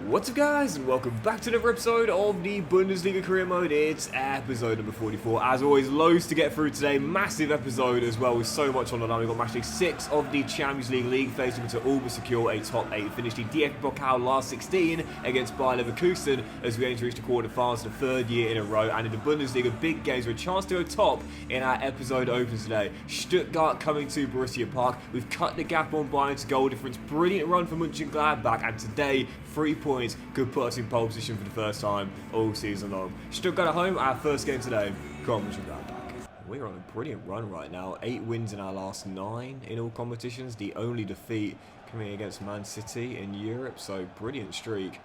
What's up guys, and welcome back to another episode of the Bundesliga career mode. It's episode number 44. As always, loads to get through today. Massive episode as well with so much on the line. We've got match day 6 of the Champions League phase, looking to all but secure a top 8 finish. The DFB Pokal last 16 against Bayer Leverkusen as we aim to reach the quarterfinals for the third year in a row. And in the Bundesliga, big games with a chance to go top in our episode opens today. Stuttgart coming to Borussia Park. We've cut the gap on Bayern to goal difference. Brilliant run for Mönchengladbach, and today 3 points could put us in pole position for the first time all season long. Stuttgart at home, our first game today. Come on, Mönchengladbach. We're on a brilliant run right now. 8 wins in our last 9 in all competitions. The only defeat coming against Man City in Europe, so brilliant streak.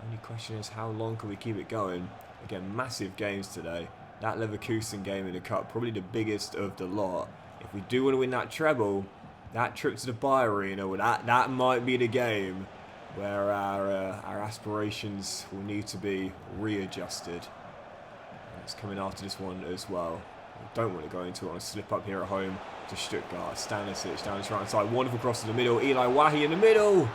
Only question is, how long can we keep it going? Again, massive games today. That Leverkusen game in the cup, probably the biggest of the lot. If we do want to win that treble, that trip to the Bayer Arena, well, that might be the game where our aspirations will need to be readjusted. It's coming after this one as well. We don't want to go into it on a slip up here at home to Stuttgart. Stanisic down his right side, wonderful cross in the middle. Eli Wahi in the middle.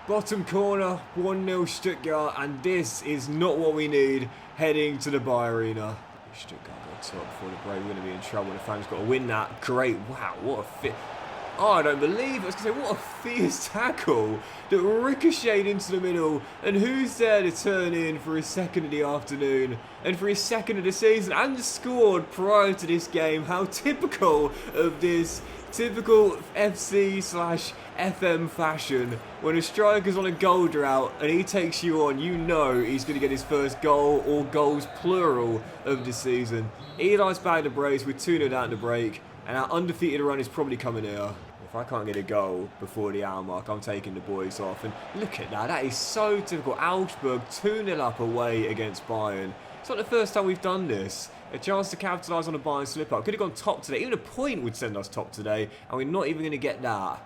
Bottom corner, 1-0 Stuttgart, and this is not what we need heading to the Bayer Arena. Stuttgart got top before the break. We're going to be in trouble. The fans got to win that. Great, wow, what a fit. Oh, I don't believe it. I was going to say, what a fierce tackle that ricocheted into the middle. And who's there to turn in for his second of the afternoon and for his second of the season, and scored prior to this game? How typical of this typical FC/FM fashion. When a striker's on a goal drought and he takes you on, you know he's going to get his first goal, or goals plural, of the season. Eli's bagged the brace with 2-0 down the break. And our undefeated run is probably coming here. If I can't get a goal before the hour mark, I'm taking the boys off. And look at that. That is so typical. Augsburg 2-0 up away against Bayern. It's not the first time we've done this. A chance to capitalise on a Bayern slip-up. Could have gone top today. Even a point would send us top today. And we're not even going to get that.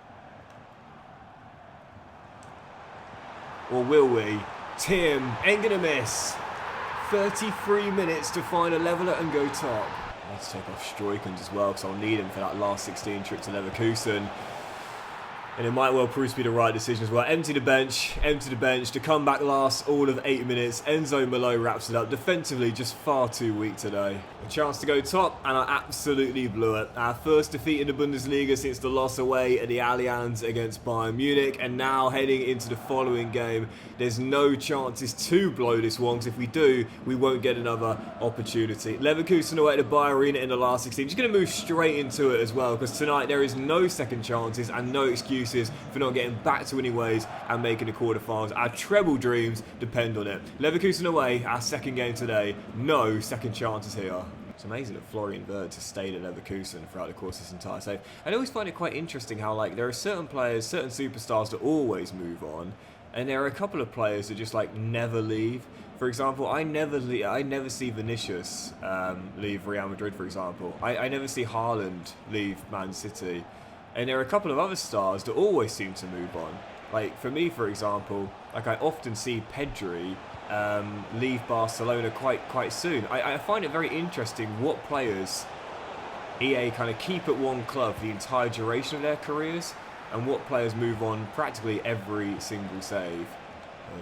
Or will we? Tim ain't going to miss. 33 minutes to find a leveller and go top. Let's take off Stroikens as well, because I'll need him for that last 16 trip to Leverkusen. And it might well prove to be the right decision as well. Empty the bench. The comeback lasts all of 8 minutes. Enzo Malo wraps it up. Defensively, just far too weak today. A chance to go top, and I absolutely blew it. Our first defeat in the Bundesliga since the loss away at the Allianz against Bayern Munich. And now heading into the following game, there's no chances to blow this one, because if we do, we won't get another opportunity. Leverkusen away to Bayer Arena in the last 16. Just going to move straight into it as well, because tonight there is no second chances and no excuses for not getting back to winning ways and making the quarterfinals. Our treble dreams depend on it. Leverkusen away, our second game today. No second chances here. It's amazing that Florian Wirtz has stayed at Leverkusen throughout the course of this entire save. I always find it quite interesting how, like, there are certain players, certain superstars that always move on, and there are a couple of players that just, like, never leave. For example, I never see Vinicius leave Real Madrid, for example. I never see Haaland leave Man City. And there are a couple of other stars that always seem to move on. Like, for me, for example, like, I often see Pedri leave Barcelona quite soon. I find it very interesting what players EA kind of keep at one club for the entire duration of their careers, and what players move on practically every single save.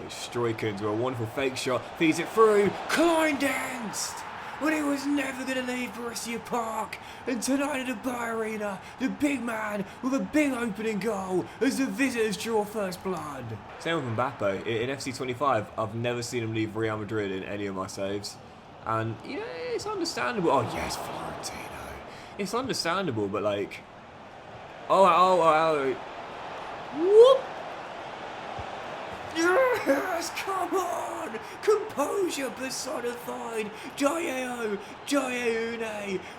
Stroikens with a wonderful fake shot, feeds it through, Kleindienst! When he was never going to leave Borussia Park. And tonight at the Bayer Arena, the big man with a big opening goal as the visitors draw first blood. Same with Mbappe. In FC25, I've never seen him leave Real Madrid in any of my saves. And, yeah, it's understandable. Oh, yes, Florentino. It's understandable, but, like... Oh. Whoop! Yes, come on! Composure personified! Jayeune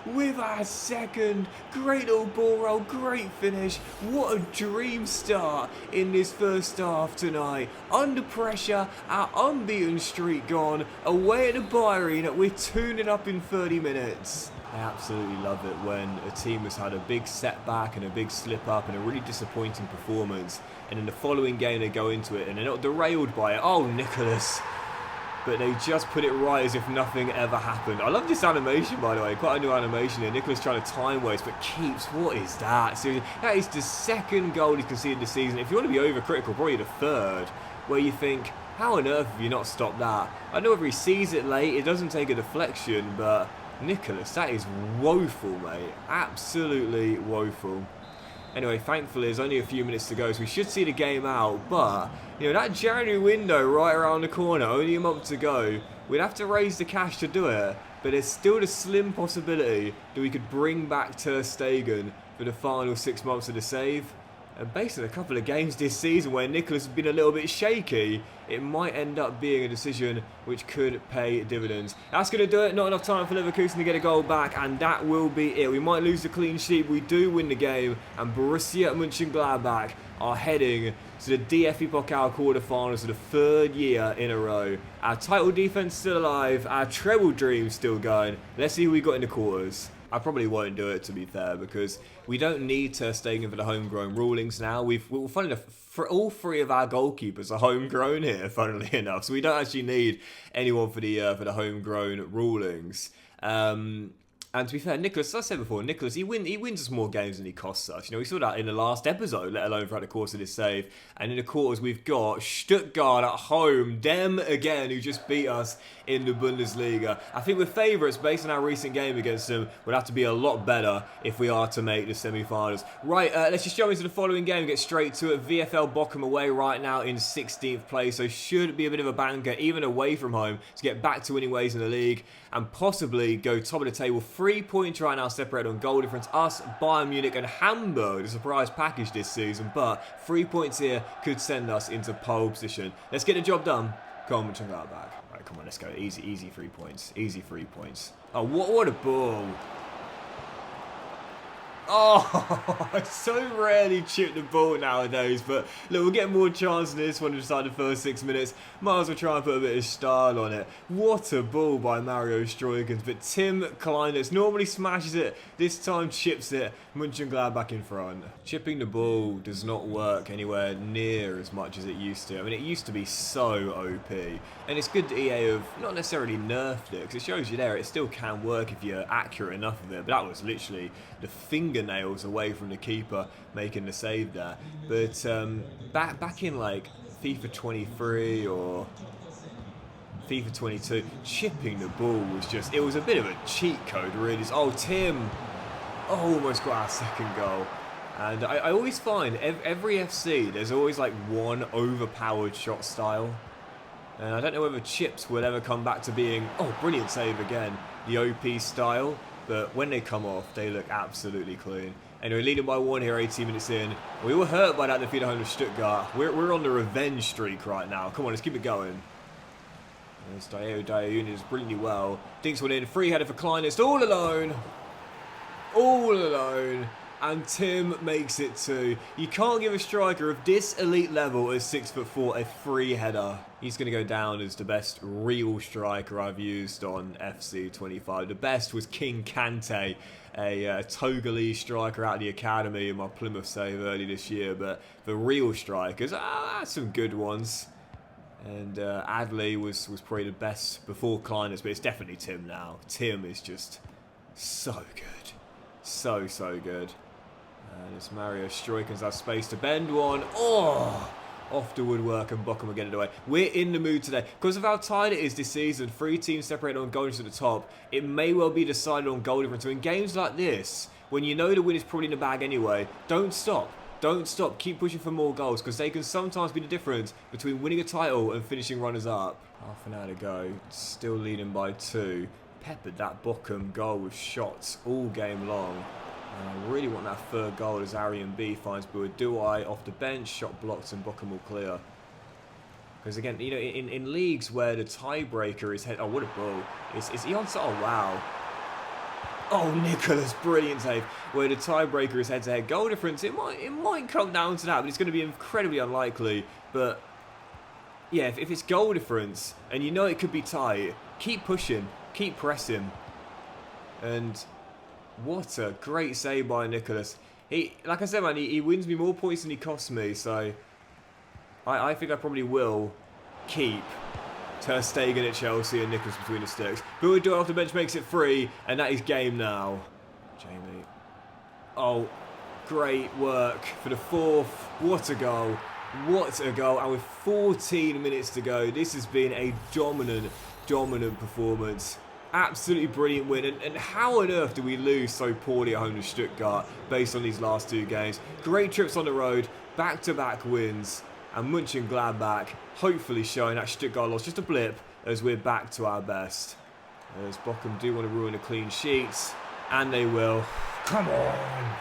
with our second. Great little ball roll, great finish. What a dream start in this first half tonight. Under pressure, our unbeaten streak gone. Away at the Bayer Arena, we're 2-0 up in 30 minutes. I absolutely love it when a team has had a big setback and a big slip up and a really disappointing performance, and in the following game they go into it and they're not derailed by it. Oh, Nicholas. but they just put it right as if nothing ever happened. I love this animation, by the way. Quite a new animation here. Nicholas trying to time waste, but keeps. What is that? Seriously, that is the second goal he's conceded this season. If you want to be overcritical, probably the third, where you think, how on earth have you not stopped that? I know if he sees it late, it doesn't take a deflection, but Nicholas, that is woeful, mate. Absolutely woeful. Anyway, thankfully, there's only a few minutes to go, so we should see the game out. But, you know, that January window right around the corner, only a month to go, we'd have to raise the cash to do it. But there's still the slim possibility that we could bring back Ter Stegen for the final 6 months of the save. And based on a couple of games this season where Nicholas has been a little bit shaky, it might end up being a decision which could pay dividends. That's going to do it. Not enough time for Leverkusen to get a goal back, and that will be it. We might lose the clean sheet. We do win the game, and Borussia Mönchengladbach are heading to the DFB Pokal quarterfinals for the third year in a row. Our title defense still alive. Our treble dream still going. Let's see who we got in the quarters. I probably won't do it, to be fair, because we don't need Ter Stegen for the homegrown rulings now. Funny enough, for all three of our goalkeepers are homegrown here, funnily enough, so we don't actually need anyone for the homegrown rulings. And to be fair, Nicholas, as I said before, Nicholas, he wins us more games than he costs us. You know, we saw that in the last episode, let alone throughout the course of this save. And in the quarters, we've got Stuttgart at home, them again, who just beat us in the Bundesliga. I think we're favourites based on our recent game against them. Would have to be a lot better if we are to make the semi-finals. Right, let's just jump into the following game and get straight to it. VfL Bochum away right now in 16th place, so should be a bit of a banker, even away from home, to get back to winning ways in the league and possibly go top of the table. 3 points right now separated on goal difference. Us, Bayern Munich and Hamburg, the surprise package this season, but 3 points here could send us into pole position. Let's get the job done. Come on, Mönchengladbach. Right, come on, let's go. Easy 3 points. Easy 3 points. Oh, what a ball. Oh, I so rarely chip the ball nowadays, but look, we'll get more chance in this one inside the first 6 minutes. Might as well try and put a bit of style on it. What a ball by Mario Stroikens, but Tim Kleinitz normally smashes it, this time chips it. Mönchengladbach in front. Chipping the ball does not work anywhere near as much as it used to. I mean, it used to be so OP, and it's good that EA have not necessarily nerfed it, because it shows you there it still can work if you're accurate enough of it, but that was literally the fingernails away from the keeper making the save there. But back in like FIFA 23 or FIFA 22, chipping the ball was just, it was a bit of a cheat code really. Oh, Tim! Oh, almost got our second goal. And I always find every FC, there's always like one overpowered shot style. And I don't know whether chips will ever come back to being, oh, brilliant save again, the OP style. But when they come off, they look absolutely clean. Anyway, leading by 1 here, 18 minutes in. We were hurt by that defeat at home to Stuttgart. We're on the revenge streak right now. Come on, let's keep it going. There's Dayuni does brilliantly well. Dinks one in, free header for Kleinitz, all alone. All alone. And Tim makes it 2. You can't give a striker of this elite level at 6'4" a free header. He's going to go down as the best real striker I've used on FC 25. The best was King Kante, a Togolese striker out of the academy in my Plymouth save early this year. But the real strikers, some good ones. And Adley was probably the best before Kleinitz, but it's definitely Tim now. Tim is just so good. So good. And it's Mario Stroikens has space to bend one. Oh! Off the woodwork and Bochum will get it away. We're in the mood today. Because of how tight it is this season, 3 teams separated on goal difference at the top, it may well be decided on goal difference. So in games like this, when you know the win is probably in the bag anyway, don't stop. Don't stop. Keep pushing for more goals, because they can sometimes be the difference between winning a title and finishing runners-up. Half an hour to go. Still leading by 2. Peppered that Bochum goal with shots all game long. I really want that third goal as Arian B finds Buadouai off the bench, shot blocked and Bochum will clear. Because again, you know, in leagues where the tiebreaker is head, oh what a ball! Is he on? Oh wow! Oh Nicholas, brilliant save. Where the tiebreaker is head-to-head goal difference, it might come down to that, but it's going to be incredibly unlikely. But yeah, if it's goal difference and you know it could be tight, keep pushing, keep pressing, and. What a great save by Nicholas. Like I said, man, he wins me more points than he costs me, so I think I probably will keep Ter Stegen at Chelsea and Nicholas between the sticks. But we do it off the bench, makes it 3, and that is game now. Jamie. Oh, great work for the 4th. What a goal. What a goal. And with 14 minutes to go, this has been a dominant performance. Absolutely brilliant win. And how on earth do we lose so poorly at home to Stuttgart based on these last 2 games? Great trips on the road, back-to-back wins. And Mönchengladbach hopefully showing that Stuttgart loss just a blip as we're back to our best. As Bochum do want to ruin a clean sheet, and they will. Come on!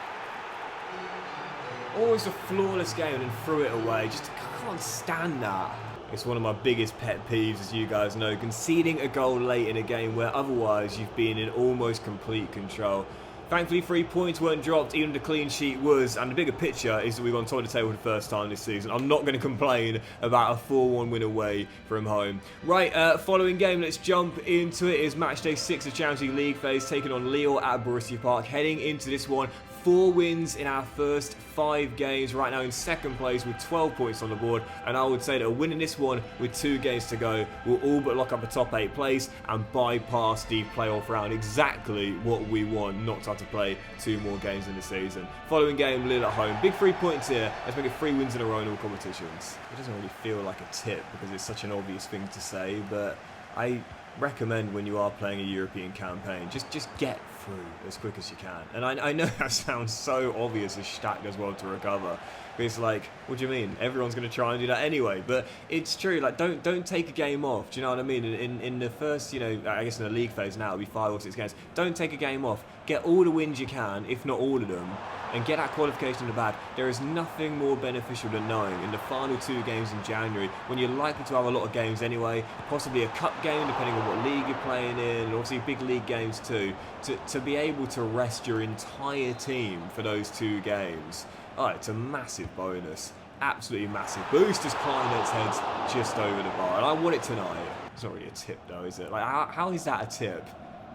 Always a flawless game and threw it away. Just can't stand that. It's one of my biggest pet peeves, as you guys know, conceding a goal late in a game where otherwise you've been in almost complete control. Thankfully, 3 points weren't dropped, even the clean sheet was, and the bigger picture is that we've gone top of the table for the first time this season. I'm not going to complain about a 4-1 win away from home. Right, following game, let's jump into it. Is match day 6 of Champions League phase, taking on Lille at Borussia Park. Heading into this one, 4 wins in our first 5 games. Right now in 2nd place with 12 points on the board. And I would say that a win in this one with 2 games to go will all but lock up a top 8 place and bypass the playoff round. Exactly what we want, not to have to play 2 more games in the season. Following game, Lille at home. Big 3 points here. Let's make it 3 wins in a row in all competitions. It doesn't really feel like a tip because it's such an obvious thing to say, but I recommend when you are playing a European campaign, just get through as quick as you can. And I know that sounds so obvious as Stack does well to recover. But it's like, what do you mean? Everyone's going to try and do that anyway. But it's true. Like, don't take a game off. Do you know what I mean? In the first, you know, I guess in the league phase now, it'll be 5 or 6 games. Don't take a game off. Get all the wins you can, if not all of them, and get that qualification in the bag. There is nothing more beneficial than knowing in the final 2 games in January, when you're likely to have a lot of games anyway, possibly a cup game depending on what league you're playing in, and obviously big league games too, to be able to rest your entire team for those 2 games. Oh, it's a massive bonus. Absolutely massive. Boost as Kleinet's heads just over the bar. And I want it tonight. It's not really a tip though, is it? Like, how is that a tip?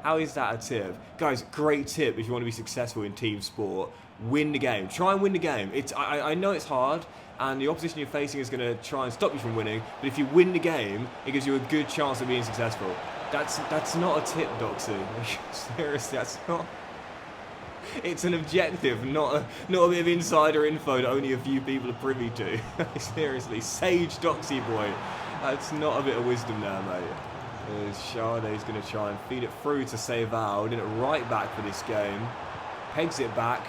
How is that a tip? Guys, great tip if you want to be successful in team sport. Win the game. Try and win the game. I know it's hard, and the opposition you're facing is going to try and stop you from winning, but if you win the game, it gives you a good chance of being successful. That's not a tip, Doxy. Seriously, that's not... It's an objective, not a bit of insider info that only a few people are privy to. Seriously, sage Doxy boy. That's not a bit of wisdom there, mate. As Sade's going to try and feed it through to Seval, did it right back for this game. Pegs it back,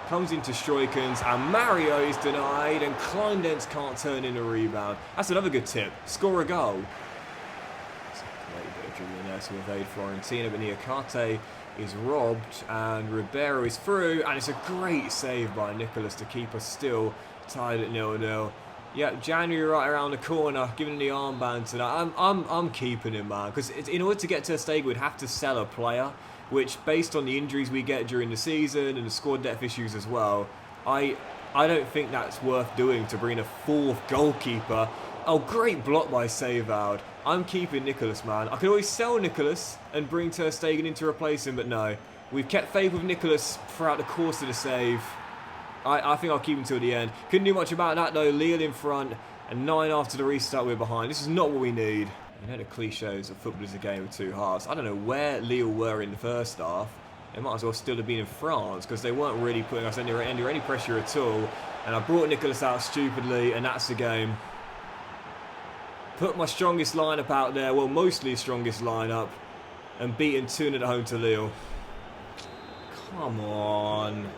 comes into Stroikens, and Mario is denied, and Kleindens can't turn in a rebound. That's another good tip. Score a goal. That's a great bit of dribbling there to evade Fiorentina, but Niakate is robbed, and Ribeiro is through, and it's a great save by Nicholas to keep us still tied at 0-0. Yeah, January right around the corner, giving him the armband tonight. I'm keeping him, man, because in order to get Ter Stegen, we'd have to sell a player, which, based on the injuries we get during the season and the squad depth issues as well, I don't think that's worth doing to bring a 4th goalkeeper. Oh, great block by Seval. I'm keeping Nicholas, man. I could always sell Nicholas and bring Ter Stegen in to replace him, but no. We've kept faith with Nicholas throughout the course of the save. I think I'll keep him till the end. Couldn't do much about that though. Lille in front, and 9 after the restart we're behind. This is not what we need. You know the cliches of football is a game of 2 halves. I don't know where Lille were in the first half. They might as well still have been in France, because they weren't really putting us under any pressure at all. And I brought Nicholas out stupidly, and that's the game. Put my strongest lineup out there, well, mostly strongest lineup, and beaten 2-0 at home to Lille. Come on.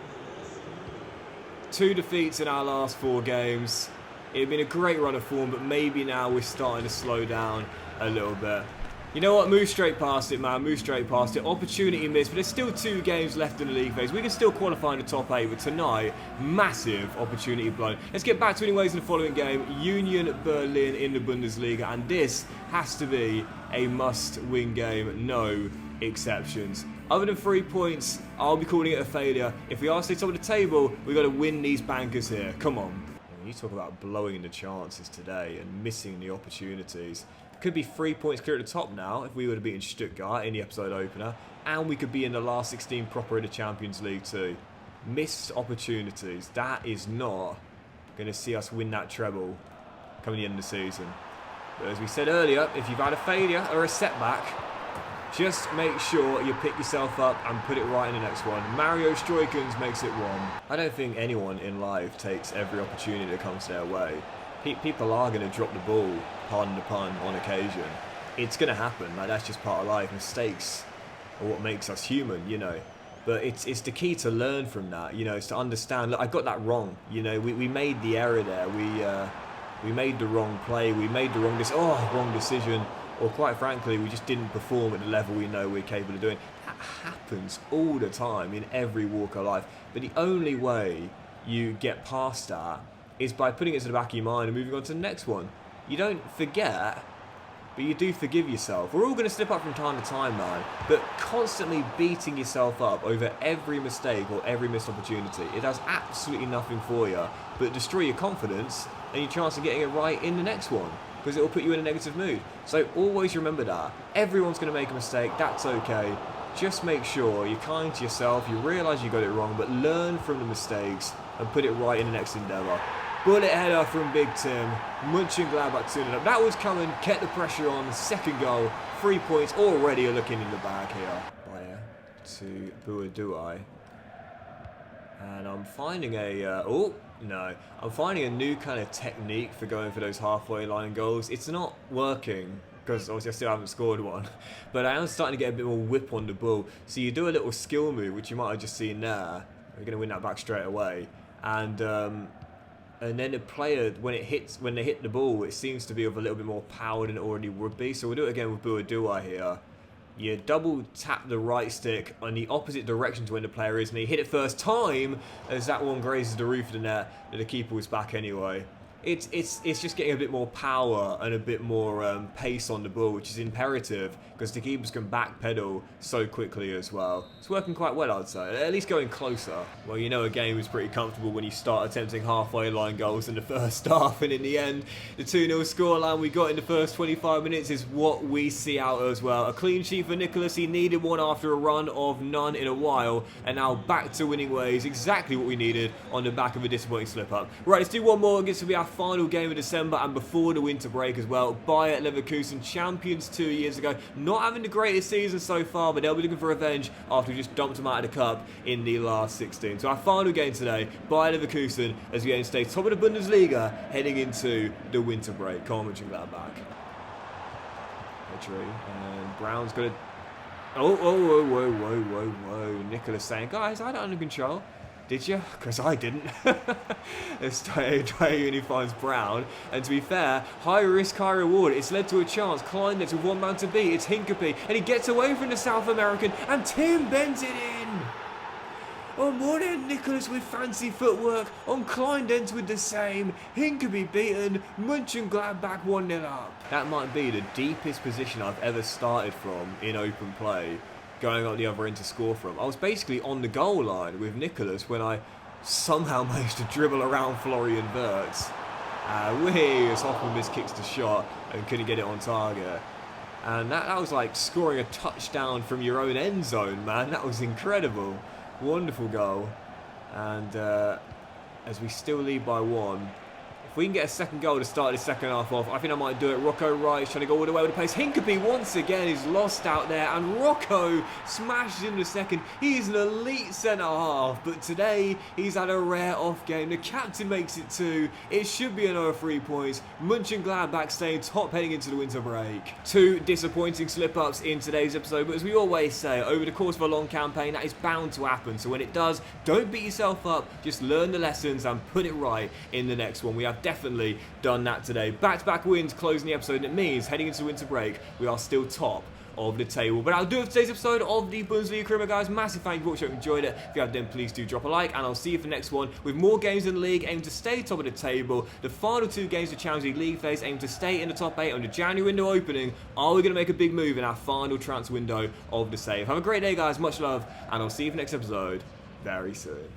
2 defeats in our last 4 games. It'd been a great run of form, but maybe now we're starting to slow down a little bit. You know what? Move straight past it, man. Move straight past it. Opportunity missed, but there's still 2 games left in the league phase. We can still qualify in the top 8, but tonight, massive opportunity blown. Let's get back to winning ways in the following game. Union Berlin in the Bundesliga, and this has to be a must-win game. No exceptions. Other than 3 points, I'll be calling it a failure. If we are to stay top of the table, we've got to win these bankers here. Come on. You talk about blowing the chances today and missing the opportunities. Could be 3 points clear at the top now if we would have beaten Stuttgart in the episode opener, and we could be in the last 16 proper in the Champions League too. Missed opportunities. That is not going to see us win that treble coming the end of the season. But as we said earlier, if you've had a failure or a setback, just make sure you pick yourself up and put it right in the next one. Mario Stroikens makes it one. I don't think anyone in life takes every opportunity that comes their way. People are going to drop the ball, pardon the pun, on occasion. It's going to happen. Like, that's just part of life. Mistakes are what makes us human, you know. But it's the key to learn from that, you know. It's to understand, look, I got that wrong. You know, we made the error there. We made the wrong play. We made the wrong decision. Or quite frankly, we just didn't perform at the level we know we're capable of doing. That happens all the time in every walk of life. But the only way you get past that is by putting it to the back of your mind and moving on to the next one. You don't forget, but you do forgive yourself. We're all going to slip up from time to time, man. But constantly beating yourself up over every mistake or every missed opportunity, it does absolutely nothing for you, but destroy your confidence and your chance of getting it right in the next one, because it will put you in a negative mood. So always remember that. Everyone's going to make a mistake, that's okay. Just make sure you're kind to yourself, you realise you got it wrong, but learn from the mistakes and put it right in the next endeavour. Bullet header from Big Tim. Mönchengladbach 2-0. That was coming, kept the pressure on. Second goal, 3 points already looking in the bag here. Bayer to Buaduai. And I'm finding I'm finding a new kind of technique for going for those halfway line goals. It's not working, because obviously I still haven't scored one, but I am starting to get a bit more whip on the ball. So you do a little skill move, which you might have just seen there. We're going to win that back straight away. And then the player, when they hit the ball, it seems to be with a little bit more power than it already would be. So we'll do it again with Buaduai here. You double tap the right stick on the opposite direction to when the player is, and he hit it first time as that one grazes the roof of the net, and the keeper was back anyway. It's just getting a bit more power and a bit more pace on the ball, which is imperative because the keepers can backpedal so quickly as well. It's working quite well, I'd say, at least going closer. Well, you know a game is pretty comfortable when you start attempting halfway line goals in the first half, and in the end, the 2-0 scoreline we got in the first 25 minutes is what we see out as well. A clean sheet for Nicholas. He needed one after a run of none in a while, and now back to winning ways. Exactly what we needed on the back of a disappointing slip-up. Right, let's do one more. It gets to be our final game of December and before the winter break as well. Bayer Leverkusen, champions 2 years ago. Not having the greatest season so far, but they'll be looking for revenge after we just dumped them out of the cup in the last 16. So our final game today, Bayer Leverkusen, as we aim to stay top of the Bundesliga heading into the winter break. Come on, Mönchengladbach. And Brown's got a... Whoa. Nicholas saying, guys, I had it under control. Did you? Because I didn't. He finds Brown. And to be fair, high risk, high reward. It's led to a chance. Kleindienst with one man to beat. It's Hinkepie. And he gets away from the South American. And Tim bends it in. On one end, Nicholas with fancy footwork. On Kleindienst with the same. Hinkepie beaten. Mönchengladbach 1-0 up. That might be the deepest position I've ever started from in open play, going up the other end to score from. I was basically on the goal line with Nicholas when I somehow managed to dribble around Florian Wirtz. Hoffman miskicks the shot and couldn't get it on target. And that was like scoring a touchdown from your own end zone, man. That was incredible. Wonderful goal. And as we still lead by 1, if we can get a second goal to start the second half off, I think I might do it. Rocco Wright trying to go all the way with the pace. Hinkepie once again is lost out there, and Rocco smashes in the second. He's an elite centre-half, but today he's had a rare off game. The captain makes it 2. It should be another 3 points. Mönchengladbach staying top heading into the winter break. 2 disappointing slip-ups in today's episode, but as we always say, over the course of a long campaign, that is bound to happen. So when it does, don't beat yourself up. Just learn the lessons and put it right in the next one. We have definitely done that today. Back-to-back wins closing the episode, and it means heading into the winter break, we are still top of the table. But that'll do it for today's episode of the Bundesliga Career, guys. Massive thank you for watching. I hope you enjoyed it. If you have, then please do drop a like, and I'll see you for the next one with more games in the league, aim to stay top of the table. The final 2 games of Champions League phase aim to stay in the top 8 on the January window opening. Are we going to make a big move in our final transfer window of the save? Have a great day, guys. Much love, and I'll see you for the next episode very soon.